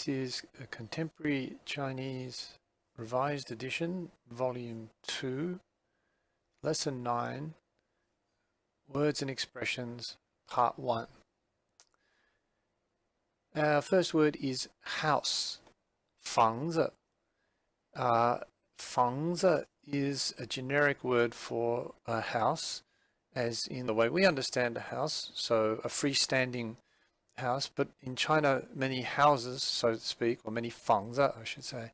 This is a Contemporary Chinese Revised Edition, Volume 2, Lesson 9, Words and Expressions, Part 1. Our first word is house, 房子. 房子 is a generic word for a house, as in the way we understand a house, so a freestanding house. But in China, many houses, so to speak, or many 房子, I should say,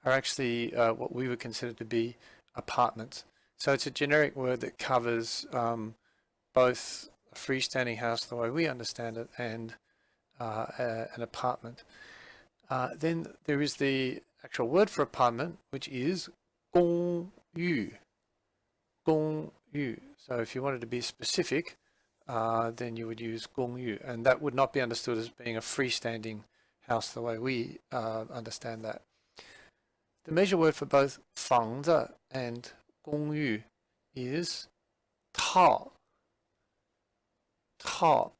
are actually what we would consider to be apartments. So it's a generic word that covers both a freestanding house, the way we understand it, and an apartment. Then there is the actual word for apartment, which is 公寓. 公寓. So if you wanted to be specific, then you would use 公寓, and that would not be understood as being a freestanding house the way we understand that. The measure word for both 房子 and 公寓 is 套. 套.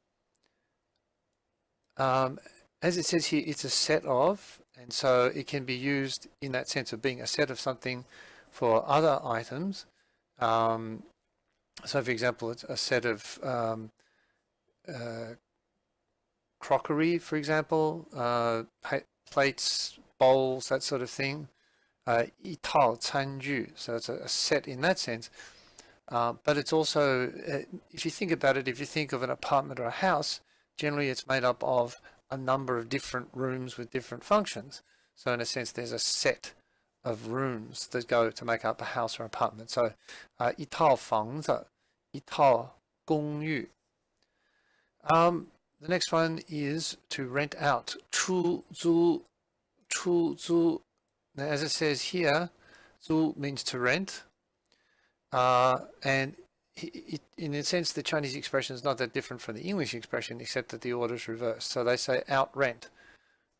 As it says here, it's a set of, and so it can be used in that sense of being a set of something for other items. So for example, it's a set of crockery, for example, plates, bowls, that sort of thing. 一套餐具, so it's a set in that sense. But it's also, if you think about it, if you think of an apartment or a house, generally it's made up of a number of different rooms with different functions. So in a sense, there's a set of rooms that go to make up a house or apartment. So 一套房子, 一套公寓. The next one is to rent out, 出租, 出租. Now, as it says here, 租 means to rent, and in a sense, the Chinese expression is not that different from the English expression, except that the order is reversed. So they say out rent.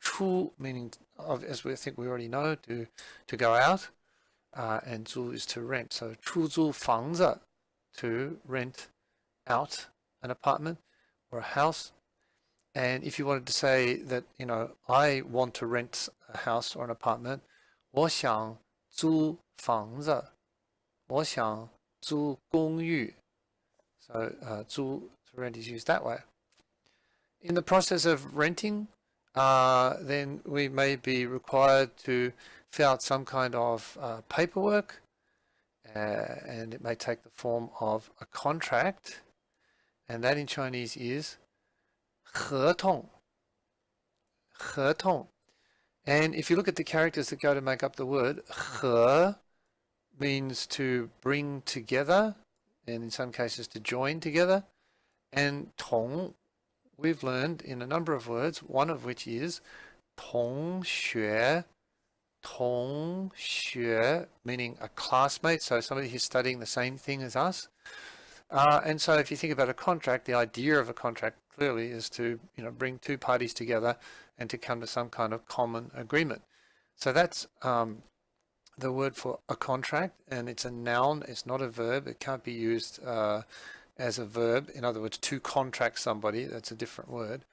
出 meaning, as we think we already know, to go out, and 租 is to rent. So 出租房子, to rent out an apartment or a house. And if you wanted to say that, you know, I want to rent a house or an apartment, 我想租房子, 我想租公寓. So 租 to rent is used that way. In the process of renting, then we may be required to fill out some kind of paperwork, and it may take the form of a contract, and that in Chinese is 合同. 合同. And if you look at the characters that go to make up the word, 合 means to bring together, and in some cases to join together, and 同 we've learned in a number of words, one of which is 同学. 同学 meaning a classmate, so somebody who's studying the same thing as us. And so if you think about a contract, the idea of a contract clearly is to, you know, bring two parties together and to come to some kind of common agreement. So that's the word for a contract, and it's a noun, it's not a verb. It can't be used as a verb. In other words, to contract somebody, that's a different word.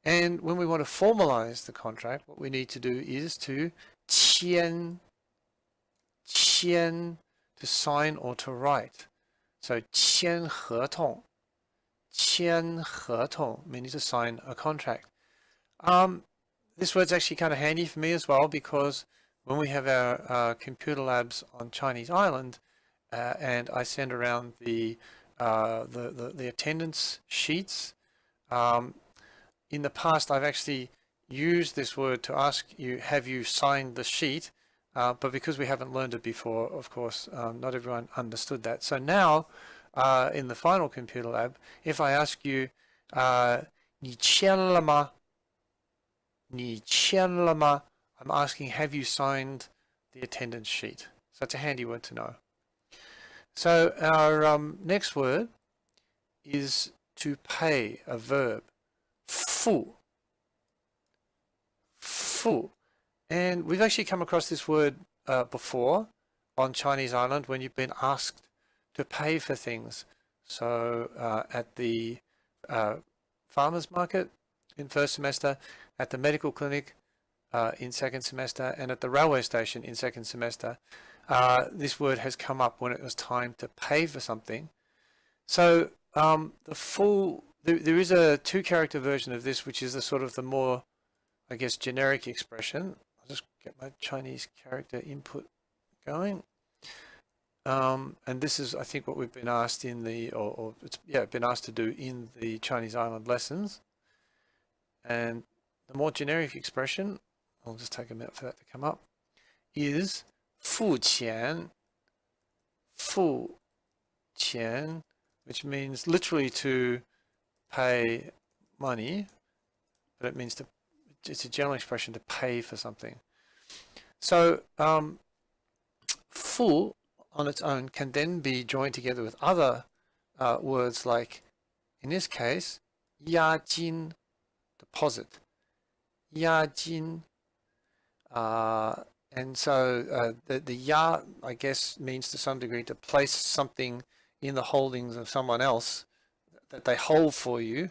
And when we want to formalize the contract, what we need to do is to 签, 签, to sign or to write. So 签合同, 签合同, meaning to sign a contract. This word's actually kind of handy for me as well, because when we have our computer labs on Chinese Island, and I send around the attendance sheets, in the past I've actually used this word to ask you, have you signed the sheet? But because we haven't learned it before, of course, not everyone understood that. So now, in the final computer lab, if I ask you, 你签了吗? 你签了吗? I'm asking, have you signed the attendance sheet? So it's a handy word to know. So our next word is to pay, a verb, 付. 付. And we've actually come across this word before on Chinese Island when you've been asked to pay for things. So at the farmers market in first semester, at the medical clinic, in second semester, and at the railway station in second semester, this word has come up when it was time to pay for something. So there is a 2-character version of this, which is the sort of the more, I guess, generic expression. I'll just get my Chinese character input going. And this is, I think, what we've been asked in the, been asked to do in the Chinese island lessons. And the more generic expression, I'll just take a minute for that to come up, is 付钱, 付钱, which means literally to pay money, but it means it's a general expression to pay for something. So 付 on its own can then be joined together with other words like, in this case, 押金, deposit, 押金. And so the ya, I guess, means to some degree to place something in the holdings of someone else that they hold for you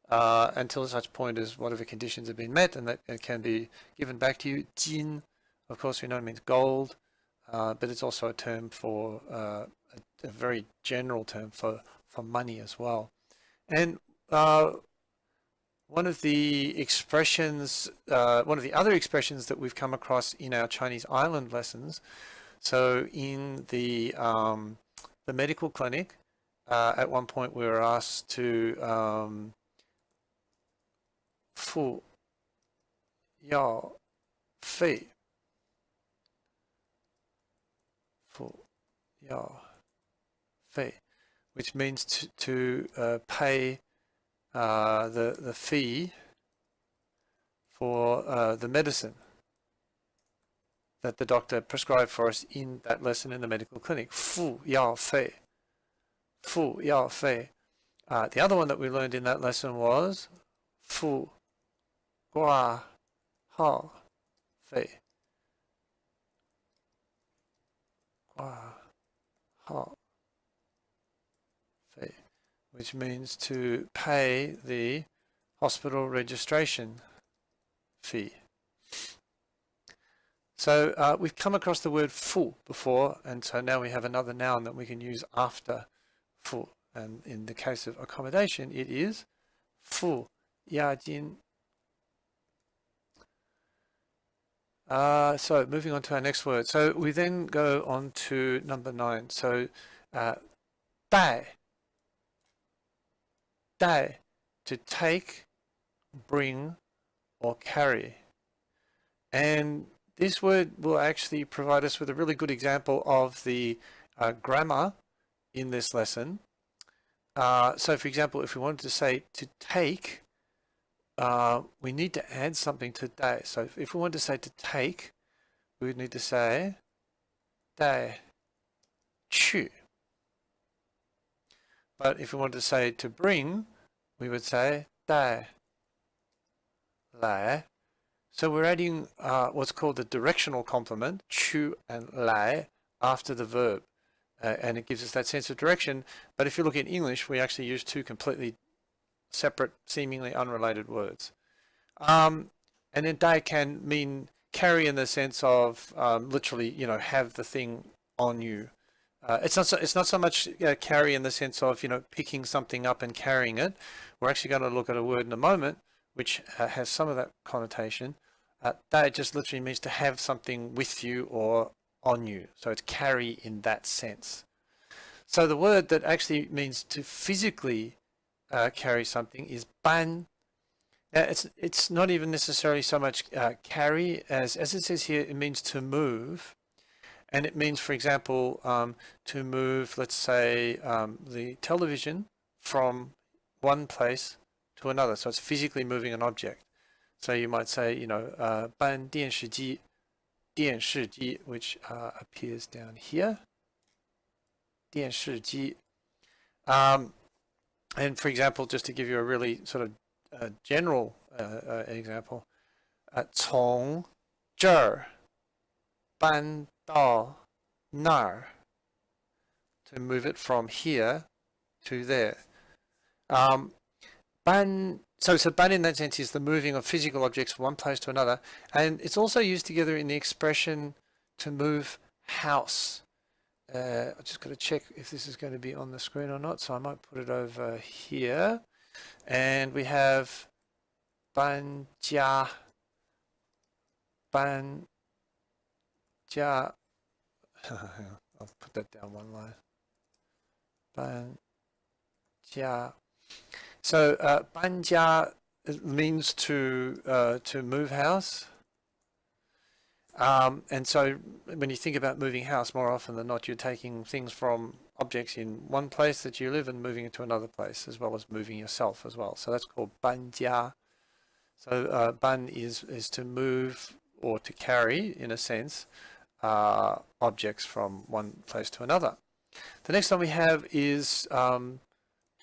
until such point as whatever conditions have been met, and that it can be given back to you. Jin, of course, we know means gold, but it's also a term for a very general term for money as well. And one of the expressions, one of the other expressions that we've come across in our Chinese island lessons, so in the medical clinic, at one point we were asked to 付药费, 付药费, which means to pay the fee for the medicine that the doctor prescribed for us in that lesson in the medical clinic. 付药费, 付药费. The other one that we learned in that lesson was 付挂号费, 挂号费, which means to pay the hospital registration fee. So we've come across the word 付 before, and so now we have another noun that we can use after 付. And in the case of accommodation, it is 付押金. So moving on to our next word. So we then go on to number 9. So 带, 带, to take, bring, or carry. And this word will actually provide us with a really good example of the grammar in this lesson. So for example, if we wanted to say to take, we need to add something to 带. So if we wanted to say to take, we would need to say 带去. But if we wanted to say to bring, we would say 带来. So we're adding what's called the directional complement, 去 and 来, after the verb. And it gives us that sense of direction. But if you look in English, we actually use 2 completely separate, seemingly unrelated words. And then 带 can mean carry in the sense of literally, have the thing on you. It's not so much carry in the sense of, picking something up and carrying it. We're actually going to look at a word in a moment which has some of that connotation. 带 just literally means to have something with you or on you. So it's carry in that sense. So the word that actually means to physically carry something is 搬. Now it's not even necessarily so much carry as it says here, it means to move. And it means, for example, to move, let's say, the television from one place to another. So it's physically moving an object. So you might say, 搬电视机, 电视机, which appears down here. 电视机. And for example, just to give you a really sort of general example, 从这儿搬到那儿, to move it from here to there. 搬 So ban in that sense is the moving of physical objects from one place to another, and it's also used together in the expression to move house. I just got to check if this is going to be on the screen or not, so I might put it over here. And we have 搬家, 搬家. I'll put that down one line. 搬家. So 搬家 means to move house. And so when you think about moving house, more often than not, you're taking things from objects in one place that you live and moving it to another place, as well as moving yourself as well. So that's called 搬家. So 搬 is to move or to carry, in a sense, objects from one place to another. The next one we have is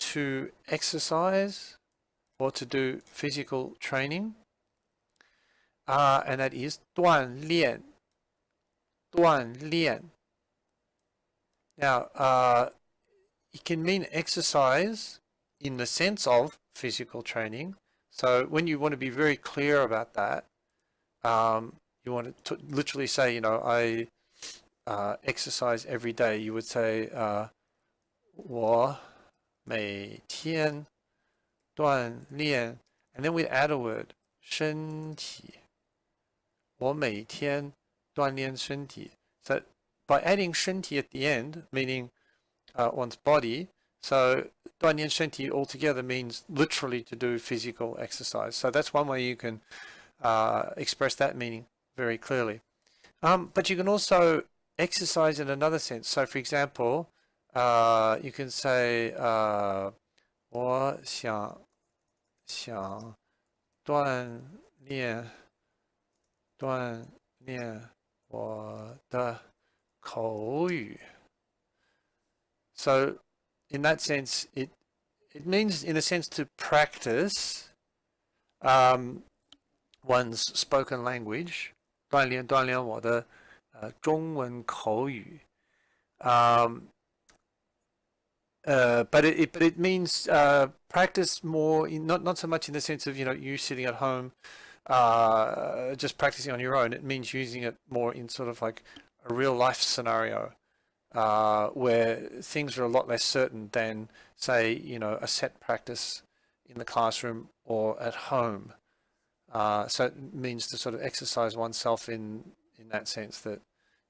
to exercise or to do physical training. And that is 锻炼. 锻炼. Now, it can mean exercise in the sense of physical training. So when you want to be very clear about that, you want to literally say, you know, I exercise every day. You would say, 我每天锻炼, and then we'd add a word, 身体. 我每天锻炼身体. So by adding 身体 at the end, meaning one's body, so 锻炼身体 altogether means literally to do physical exercise. So that's one way you can express that meaning very clearly. But you can also exercise in another sense. So for example, you can say 我想锻炼我的口语. So in that sense, it means, in a sense, to practice one's spoken language. 锻炼我的中文口语. But it means practice more, not so much in the sense of, you know, you sitting at home just practicing on your own. It means using it more in sort of like a real life scenario where things are a lot less certain than, say, you know, a set practice in the classroom or at home. So it means to sort of exercise oneself in that sense, that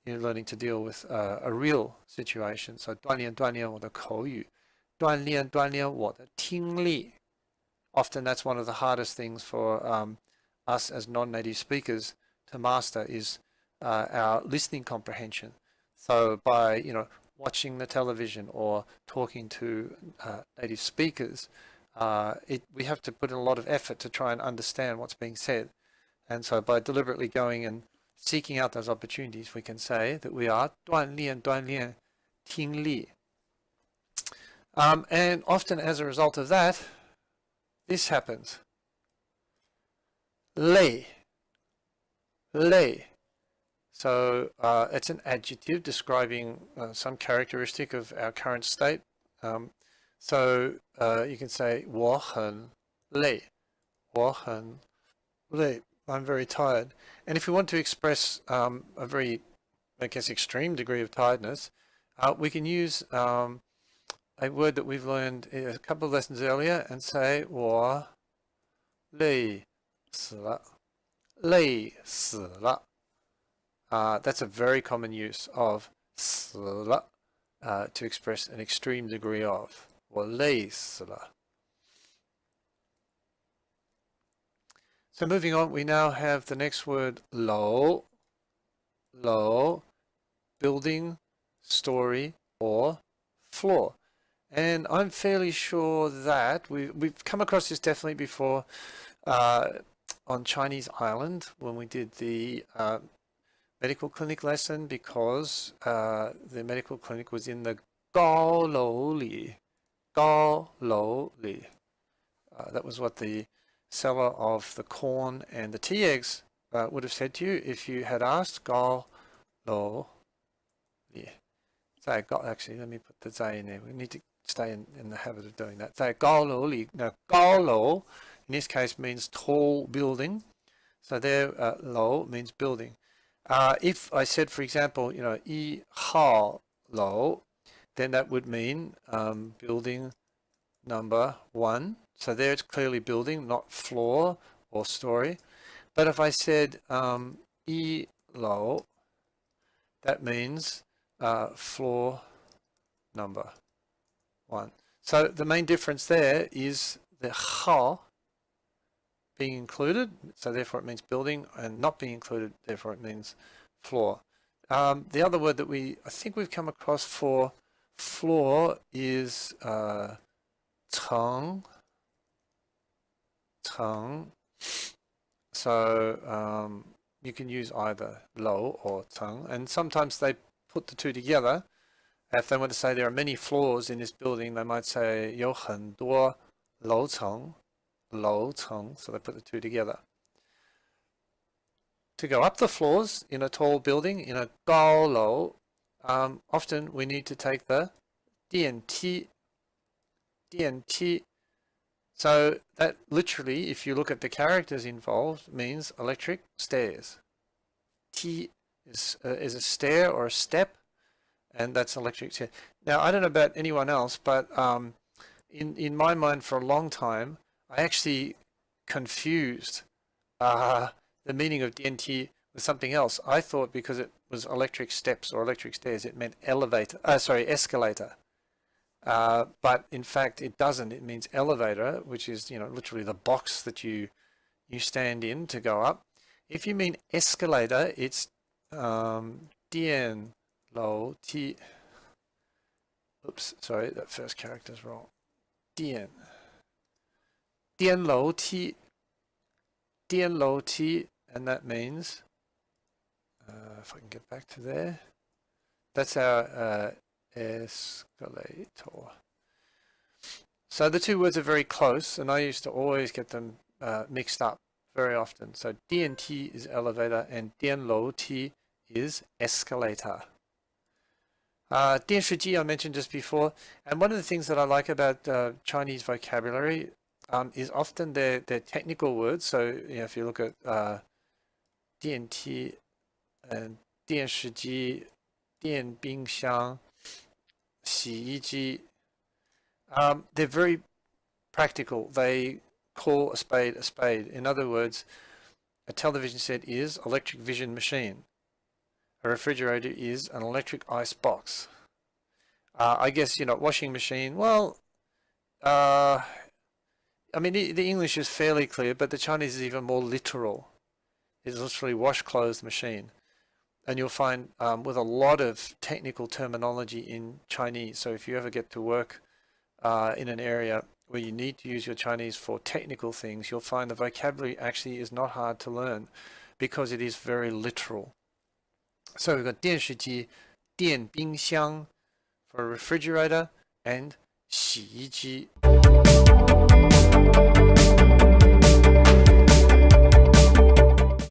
you're learning to deal with a real situation. So 锻炼我的口语, 锻炼我的听力. Often that's one of the hardest things for us as non-native speakers to master, is our listening comprehension. So by, you know, watching the television or talking to native speakers, we have to put in a lot of effort to try and understand what's being said. And so by deliberately going and seeking out those opportunities, we can say that we are 锻炼听力. And often as a result of that, this happens. 累. So it's an adjective describing some characteristic of our current state. So you can say 我很累. 我很累. I'm very tired. And if we want to express a very, I guess, extreme degree of tiredness, we can use a word that we've learned a couple of lessons earlier and say 我累死了. 累死了. That's a very common use of 死了 to express an extreme degree of. 我累死了. So moving on, we now have the next word, 楼. 楼, building, story, or floor. And I'm fairly sure that we've come across this definitely before on Chinese Island when we did the medical clinic lesson, because the medical clinic was in the 高楼里. 高楼里. That was what the seller of the corn and the tea eggs would have said to you if you had asked 高楼里. Actually, let me put the 在 in there. We need to stay in the habit of doing that. 在高楼里. Now, 高楼 in this case means tall building. So there, lo means building. If I said, for example, you know, 1号楼, then that would mean building number 1. So there it's clearly building, not floor or story. But if I said 1楼, that means floor number 1. So the main difference there is the 号 being included, so therefore it means building, and not being included, therefore it means floor. The other word that I think we've come across for floor is 层. So you can use either 楼 or 层, and sometimes they put the two together. If they want to say there are many floors in this building, they might say 有很多楼层. So they put the two together. To go up the floors in a tall building, in a 高楼, often we need to take the 电梯. So that literally, if you look at the characters involved, means electric stairs. T is a stair or a step, and that's electric stair. Now, I don't know about anyone else, but in my mind for a long time, I actually confused the meaning of 电梯 with something else. I thought because it was electric steps or electric stairs, it meant escalator. But in fact, it doesn't. It means elevator, which is, you know, literally the box that you stand in to go up. If you mean escalator, it's 电楼梯. Oops, sorry, that first character's wrong. 电楼梯, and that means, if I can get back to there, that's our escalator. So the two words are very close, and I used to always get them mixed up very often. So 电梯 is elevator, and 电楼梯 is escalator. 电视机 I mentioned just before, and one of the things that I like about Chinese vocabulary is often their technical words. So, you know, if you look at 电梯 and 电视机, 电冰箱, 洗衣机, they're very practical. They call a spade a spade. In other words, a television set is electric vision machine. A refrigerator is an electric ice box. I guess, you know, washing machine, well, I mean, the English is fairly clear, but the Chinese is even more literal. It's literally wash clothes machine. And you'll find with a lot of technical terminology in Chinese. So if you ever get to work in an area where you need to use your Chinese for technical things, you'll find the vocabulary actually is not hard to learn because it is very literal. So we've got 电视机, 电冰箱 for a refrigerator, and 洗衣机